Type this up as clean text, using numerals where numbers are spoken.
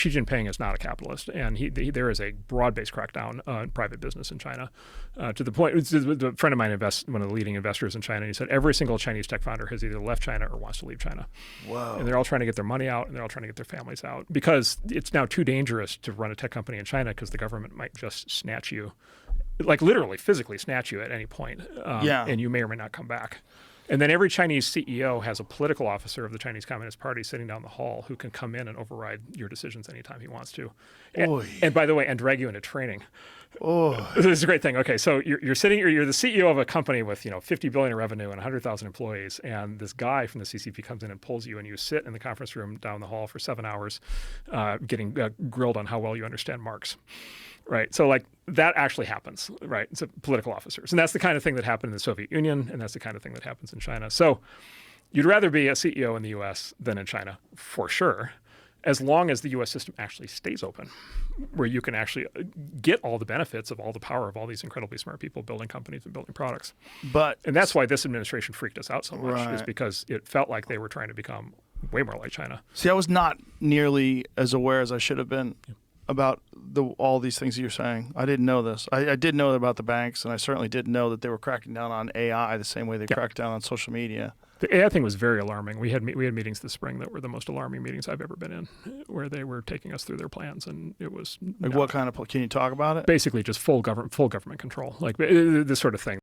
Xi Jinping is not a capitalist, and there is a broad-based crackdown on private business in China, to the point. A friend of mine one of the leading investors in China. And he said every single Chinese tech founder has either left China or wants to leave China. Whoa! And they're all trying to get their money out, and they're all trying to get their families out because it's now too dangerous to run a tech company in China because the government might just snatch you, like literally physically snatch you at any point, and you may or may not come back. And then every Chinese CEO has a political officer of the Chinese Communist Party sitting down the hall who can come in and override your decisions anytime he wants to. And by the way, and drag you into training. This is a great thing. Okay, so you're the CEO of a company with 50 billion in revenue and 100,000 employees, and this guy from the CCP comes in and pulls you, and you sit in the conference room down the hall for 7 hours, getting grilled on how well you understand Marx. Right. So like that actually happens. Right. It's political officers. And that's the kind of thing that happened in the Soviet Union. And that's the kind of thing that happens in China. So you'd rather be a CEO in the US than in China, for sure, as long as the US system actually stays open, where you can actually get all the benefits of all the power of all these incredibly smart people building companies and building products. And that's why this administration freaked us out so much, is because it felt like they were trying to become way more like China. See, I was not nearly as aware as I should have been about all these things that you're saying. I didn't know this. I did know about the banks, and I certainly did know that they were cracking down on AI the same way they cracked down on social media. The AI thing was very alarming. We had meetings this spring that were the most alarming meetings I've ever been in, where they were taking us through their plans, and it was like what kind of? Can you talk about it? Basically, just full government control, like this sort of thing.